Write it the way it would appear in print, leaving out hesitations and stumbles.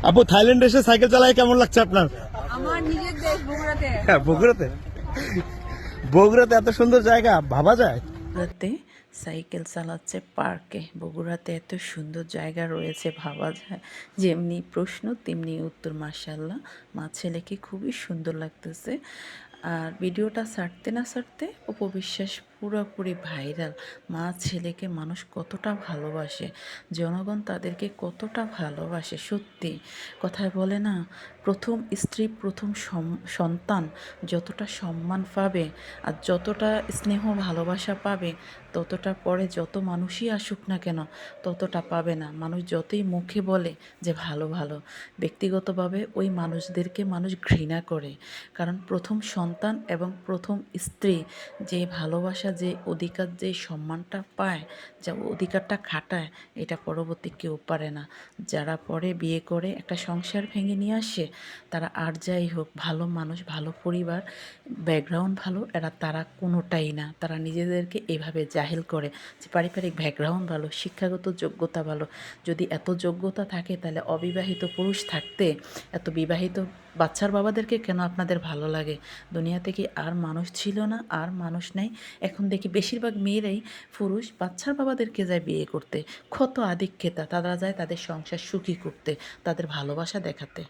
আপু থাইল্যান্ডে এসে সাইকেল চালায় কেমন লাগছে আপনার? আমার নিজের দেশ বগুড়াতে। হ্যাঁ, বগুড়াতে। বগুড়াতে এত সুন্দর জায়গা ভাবা যায়? বগুড়াতে সাইকেল চালাচ্ছে পার্কে। বগুড়াতে এত সুন্দর জায়গা রয়েছে ভাবা যায়। যেমনি প্রশ্ন তেমনি উত্তর। মাশাআল্লাহ, মা ছেলেকে খুবই সুন্দর লাগতেছে। আর ভিডিওটা ছাড়তে না ছাড়তে অপবিশ্বাস পুরোপুরি ভাইরাল। মা ছেলেকে মানুষ কতটা ভালোবাসে, জনগণ তাদেরকে কতটা ভালোবাসে। সত্যি কথায় বলে না, প্রথম স্ত্রী প্রথম সন্তান যতটা সম্মান পাবে আর যতটা স্নেহ ভালোবাসা পাবে, ততটা পরে যত মানুষই আসুক না কেন ততটা পাবে না। মানুষ যতই মুখে বলে যে ভালো ভালো, ব্যক্তিগতভাবে ওই মানুষদেরকে মানুষ ঘৃণা করে। কারণ প্রথম সন্তান এবং প্রথম স্ত্রী যে ভালোবাসা, যে অধিকার, যে সম্মানটা পায়, যা অধিকারটা খাটায়, এটা পরবর্তী কেউ পারে না। যারা পরে বিয়ে করে একটা সংসার ভেঙে নিয়ে আসে, তারা আর যাই হোক ভালো মানুষ, ভালো পরিবার, ব্যাকগ্রাউন্ড ভালো, তারা কোনোটাই না। তারা নিজেদেরকে এভাবে জাহেল করে যে পারিবারিক ব্যাকগ্রাউন্ড ভালো, শিক্ষাগত যোগ্যতা ভালো। যদি এত যোগ্যতা থাকে তাহলে অবিবাহিত পুরুষ থাকতে এত বিবাহিত বাচ্চার বাবাদেরকে কেন আপনাদের ভালো লাগে? দুনিয়াতে কি আর মানুষ ছিল না? আর মানুষ নেই? এখন দেখি বেশিরভাগ মেয়েরাই পুরুষ বাচ্চার বাবাদেরকে যায় বিয়ে করতে। কত আধিক্যতা! তারা যায় তাদের সংসার সুখী করতে, তাদের ভালোবাসা দেখাতে।